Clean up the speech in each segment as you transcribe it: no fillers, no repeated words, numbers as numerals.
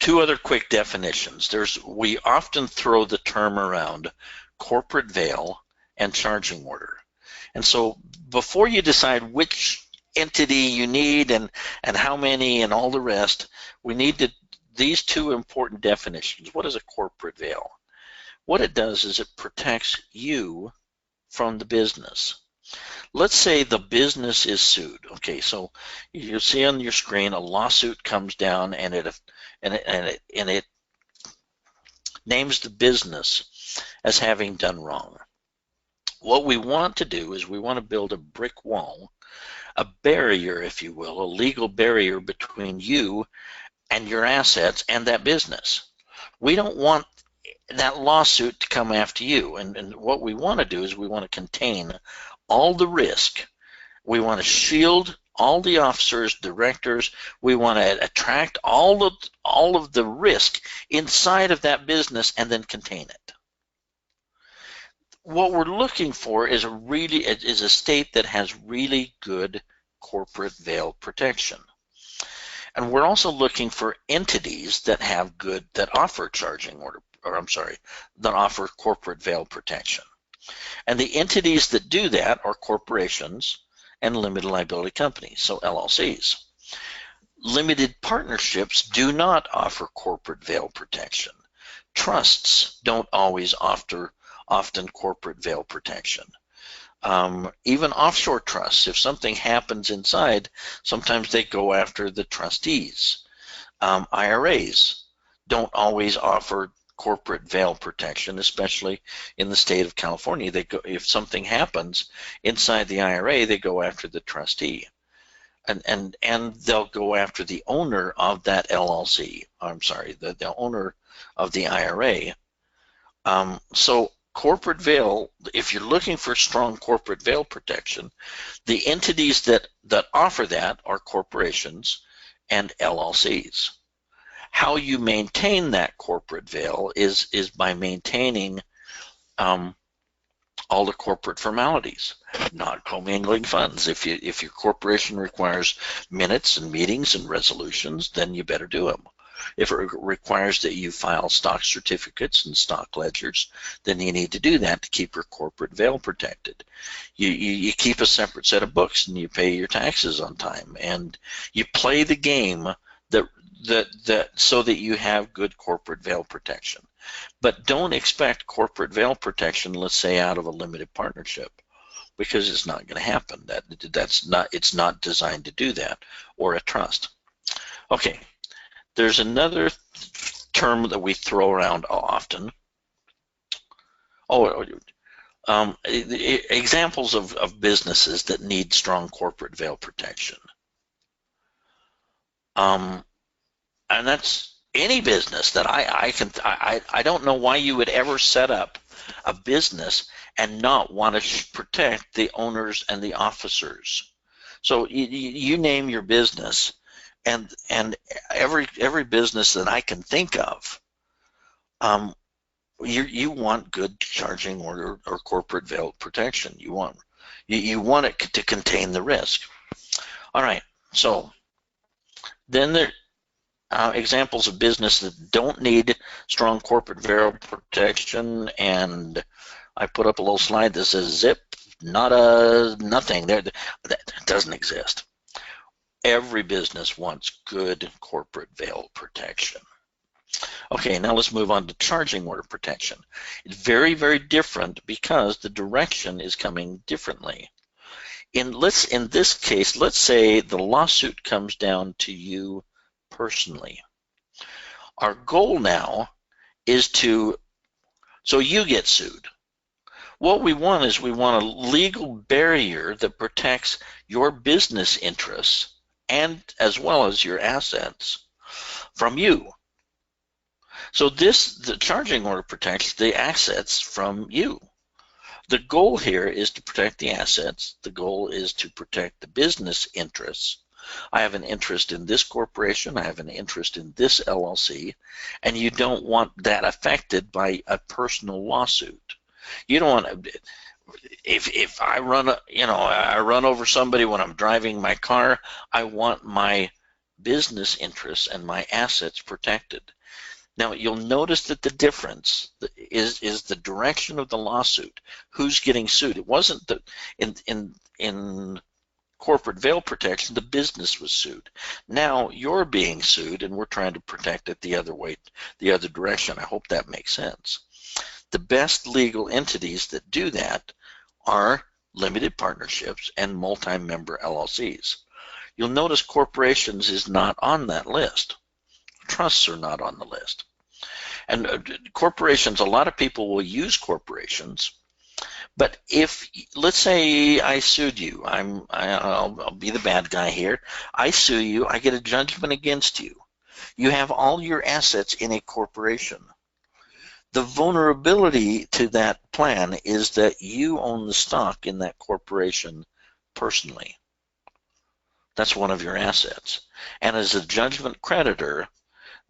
two other quick definitions. We often throw the term around corporate veil and charging order. And so before you decide which entity you need and how many and all the rest, we need these two important definitions. What is a corporate veil? What it does is it protects you from the business. Let's say the business is sued. Okay, so you see on your screen a lawsuit comes down and it names the business as having done wrong. What we want to do is we want to build a brick wall, a barrier, if you will, a legal barrier between you and your assets and that business. We don't want that lawsuit to come after you, and what we want to do is we want to contain all the risk. We want to shield all the officers, directors. We want to attract all of the risk inside of that business and then contain it. What we're looking for is a state that has really good corporate veil protection. And we're also looking for entities that have that offer that offer corporate veil protection. And the entities that do that are corporations and limited liability companies, so LLCs. Limited partnerships do not offer corporate veil protection. Trusts don't always often corporate veil protection. Even offshore trusts, if something happens inside, sometimes they go after the trustees. IRAs don't always offer corporate veil protection, especially in the state of California. If something happens inside the IRA, they go after the trustee, and they'll go after the owner of that LLC. I'm sorry, the owner of the IRA. So corporate veil, if you're looking for strong corporate veil protection, the entities that offer that are corporations and LLCs. How you maintain that corporate veil is by maintaining all the corporate formalities, not commingling funds. If your corporation requires minutes and meetings and resolutions, then you better do them. If it requires that you file stock certificates and stock ledgers, then you need to do that to keep your corporate veil protected. You keep a separate set of books and you pay your taxes on time, and you play the game so that you have good corporate veil protection. But don't expect corporate veil protection, let's say, out of a limited partnership, because it's not going to happen. It's not designed to do that, or a trust. Okay, there's another term that we throw around often. Examples of businesses that need strong corporate veil protection. And that's any business that I don't know why you would ever set up a business and not want to protect the owners and the officers. So you name your business, and every business that I can think of, you want good charging order or corporate veil protection. You want it to contain the risk. All right, so then there examples of business that don't need strong corporate veil protection, and I put up a little slide that says zip, nothing. That doesn't exist. Every business wants good corporate veil protection. Okay, now let's move on to charging order protection. It's very, very different because the direction is coming differently. In this case, let's say the lawsuit comes down to you personally. Our goal now is so you get sued. What we want is we want a legal barrier that protects your business interests and as well as your assets from you. So the charging order protects the assets from you. The goal here is to protect the assets. The goal is to protect the business interests. I have an interest in this corporation, I have an interest in this LLC, and you don't want that affected by a personal lawsuit. You don't want to, if I run over somebody when I'm driving my car, I want my business interests and my assets protected. Now you'll notice that the difference is the direction of the lawsuit. Who's getting sued? It wasn't the in corporate veil protection, the business was sued. Now you're being sued, and we're trying to protect it the other way, the other direction. I hope that makes sense. The best legal entities that do that are limited partnerships and multi-member LLCs. You'll notice corporations is not on that list. Trusts are not on the list. And corporations, a lot of people will use corporations, but if, let's say I sued you, I'll be the bad guy here. I sue you, I get a judgment against you. You have all your assets in a corporation. The vulnerability to that plan is that you own the stock in that corporation personally. That's one of your assets. And as a judgment creditor,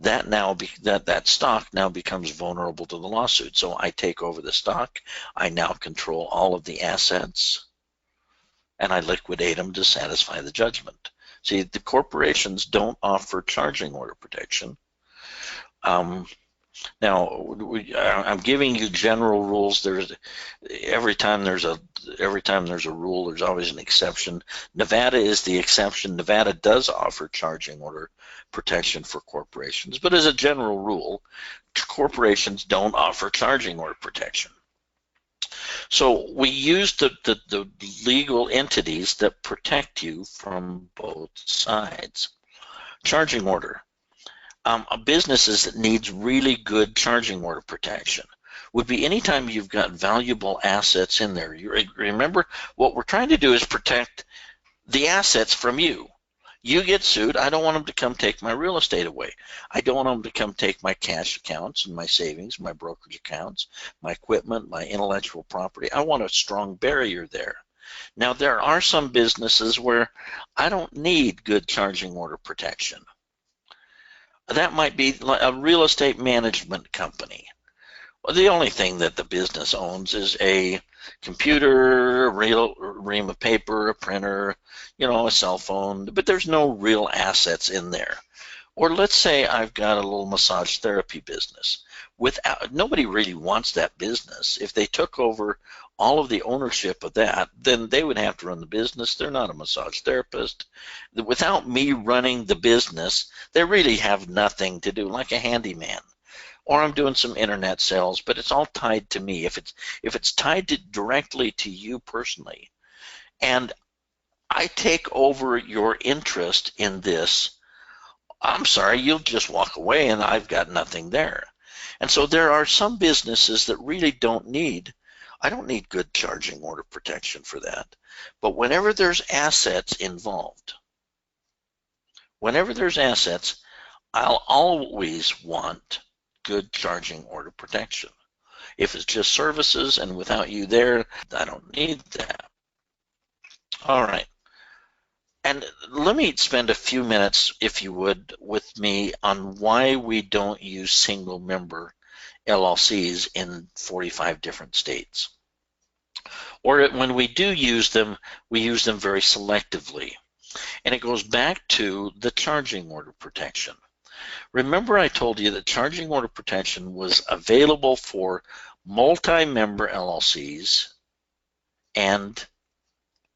that stock now becomes vulnerable to the lawsuit. So I take over the stock. I now control all of the assets, and I liquidate them to satisfy the judgment. See, the corporations don't offer charging order protection. Now, I'm giving you general rules. Every time there's a rule, there's always an exception. Nevada is the exception. Nevada does offer charging order protection for corporations, but as a general rule, corporations don't offer charging order protection. So we use the legal entities that protect you from both sides. Charging order. Businesses that needs really good charging order protection would be anytime you've got valuable assets in there. You remember, what we're trying to do is protect the assets from you. You get sued, I don't want them to come take my real estate away. I don't want them to come take my cash accounts and my savings, my brokerage accounts, my equipment, my intellectual property. I want a strong barrier there. Now, there are some businesses where I don't need good charging order protection. That might be a real estate management company. Well, the only thing that the business owns is a computer, a ream of paper, a printer, a cell phone, but there's no real assets in there. Or let's say I've got a little massage therapy business. Nobody really wants that business. If they took over all of the ownership of that, then they would have to run the business. They're not a massage therapist. Without me running the business, they really have nothing to do, like a handyman. Or I'm doing some internet sales, but it's all tied to me. If it's tied directly to you personally, and I take over your interest in this, I'm sorry, you'll just walk away and I've got nothing there. And so there are some businesses that really I don't need good charging order protection for that. But whenever there's assets involved, I'll always want good charging order protection. If it's just services and without you there, I don't need that. All right. And let me spend a few minutes, if you would, with me on why we don't use single member LLCs in 45 different states. Or when we do use them, we use them very selectively. And it goes back to the charging order protection. Remember, I told you that charging order protection was available for multi-member LLCs and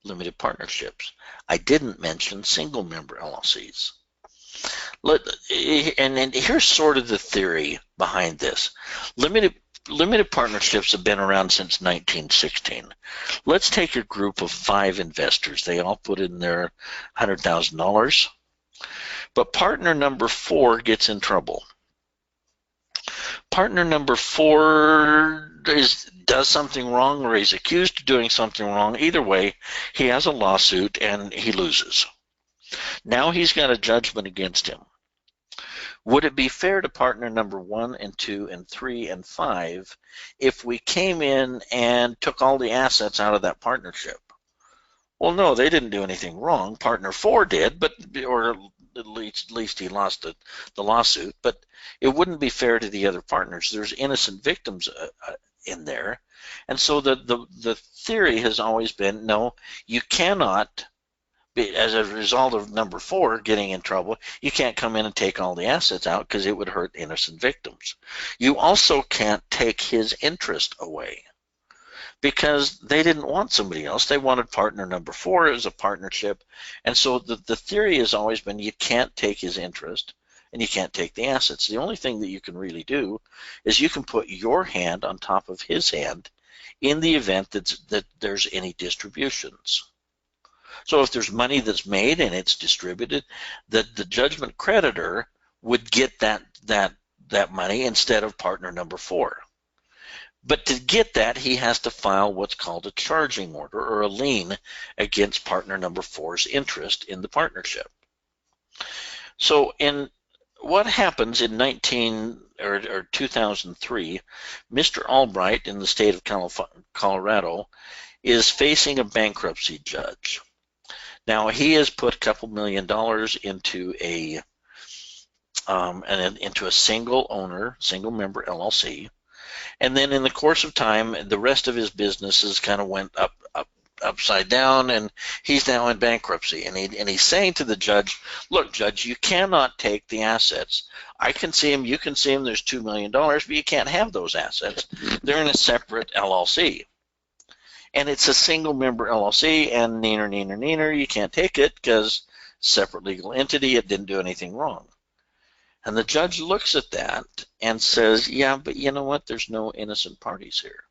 limited partnerships. I didn't mention single member LLCs. And here's sort of the theory behind this. Limited partnerships have been around since 1916. Let's take a group of 5 investors. They all put in their $100,000. But partner number 4 gets in trouble. Partner number 4 does something wrong, or he's accused of doing something wrong. Either way, he has a lawsuit and he loses. Now he's got a judgment against him. Would it be fair to partner number 1 and 2 and 3 and 5 if we came in and took all the assets out of that partnership? Well, no, they didn't do anything wrong. Partner 4 did, or at least he lost the lawsuit, but it wouldn't be fair to the other partners. There's innocent victims in there. And so the theory has always been, no, you cannot as a result of number 4 getting in trouble, you can't come in and take all the assets out because it would hurt innocent victims. You also can't take his interest away because they didn't want somebody else. They wanted partner number 4 as a partnership. And so the theory has always been you can't take his interest and you can't take the assets. The only thing that you can really do is you can put your hand on top of his hand in the event that there's any distributions. So if there's money that's made and it's distributed, the judgment creditor would get that money instead of partner number 4. But to get that, he has to file what's called a charging order or a lien against partner number 4's interest in the partnership. So in what happens in 2003, Mr. Albright in the state of Colorado is facing a bankruptcy judge. Now he has put a couple $1 million into a single owner, single member LLC, and then in the course of time, the rest of his businesses kind of went upside down, and he's now in bankruptcy. And he's saying to the judge, "Look, judge, you cannot take the assets. I can see them, you can see them. There's $2 million, but you can't have those assets. They're in a separate LLC." And it's a single member LLC, and neener, you can't take it because separate legal entity, it didn't do anything wrong. And the judge looks at that and says, yeah, but you know what? There's no innocent parties here.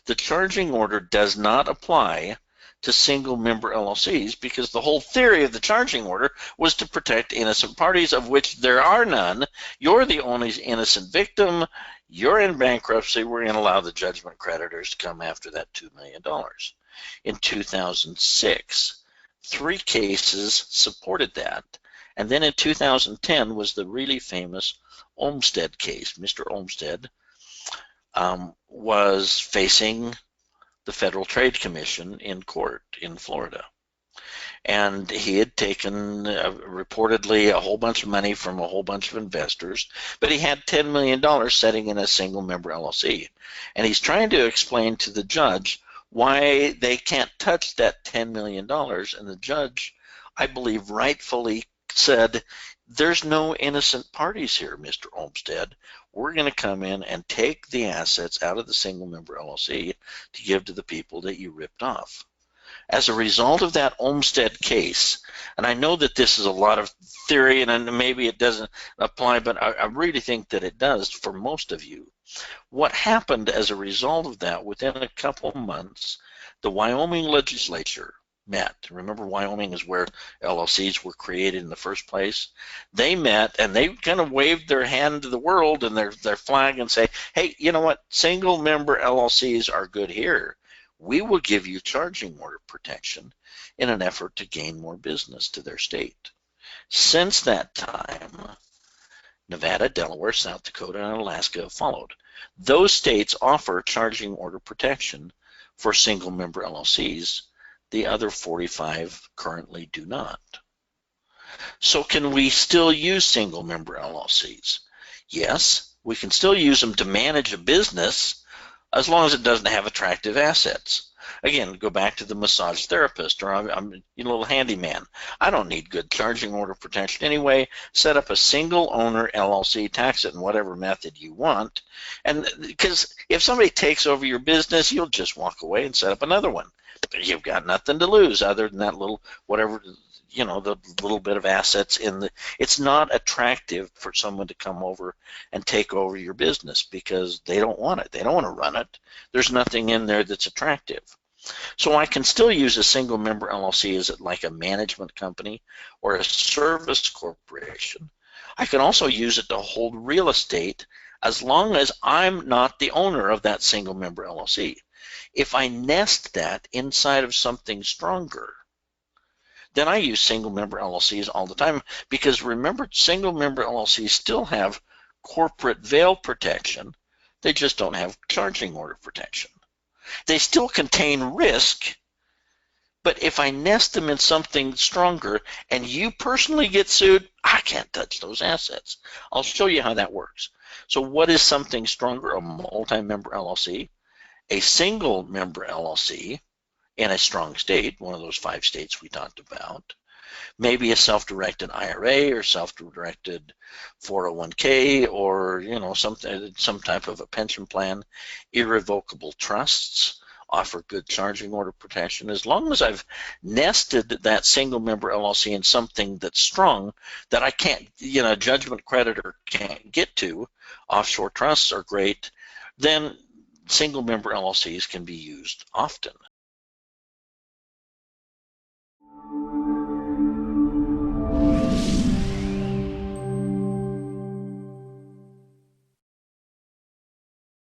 The charging order does not apply to single member LLCs because the whole theory of the charging order was to protect innocent parties, of which there are none. You're the only innocent victim. You're in bankruptcy. We're going to allow the judgment creditors to come after that $2 million. In 2006, 3 cases supported that. And then in 2010 was the really famous Olmstead case. Mr. Olmstead was facing the Federal Trade Commission in court in Florida. And he had taken reportedly a whole bunch of money from a whole bunch of investors, but he had $10 million sitting in a single member LLC. And he's trying to explain to the judge why they can't touch that $10 million. And the judge, I believe, rightfully said, there's no innocent parties here, Mr. Olmstead. We're going to come in and take the assets out of the single member LLC to give to the people that you ripped off. As a result of that Olmstead case, and I know that this is a lot of theory and maybe it doesn't apply, but I really think that it does for most of you. What happened as a result of that, within a couple months, the Wyoming legislature met. Remember, Wyoming is where LLCs were created in the first place. They met and they kind of waved their hand to the world and their flag and say, hey, you know what, single member LLCs are good here. We will give you charging order protection in an effort to gain more business to their state. Since that time, Nevada, Delaware, South Dakota, and Alaska have followed. Those states offer charging order protection for single member LLCs. The other 45 currently do not. So can we still use single member LLCs? Yes, we can still use them to manage a business as long as it doesn't have attractive assets. Again, go back to the massage therapist, or I'm a little handyman. I don't need good charging order protection anyway. Set up a single owner LLC, tax it in whatever method you want. And because if somebody takes over your business, you'll just walk away and set up another one. You've got nothing to lose other than that little whatever, you know, the little bit of assets in the. It's not attractive for someone to come over and take over your business because they don't want it. They don't want to run it. There's nothing in there that's attractive. So I can still use a single member LLC as like a management company or a service corporation. I can also use it to hold real estate as long as I'm not the owner of that single member LLC. If I nest that inside of something stronger, then I use single member LLCs all the time because remember, single member LLCs still have corporate veil protection. They just don't have charging order protection. They still contain risk, but if I nest them in something stronger and you personally get sued, I can't touch those assets. I'll show you how that works. So what is something stronger? A multi-member LLC. A single member LLC in a strong state, one of those 5 states we talked about. Maybe a self-directed IRA or self-directed 401k, or some type of a pension plan. Irrevocable trusts offer good charging order protection. As long as I've nested that single member LLC in something that's strong that I can't, judgment creditor can't get to, offshore trusts are great, then single member LLCs can be used often.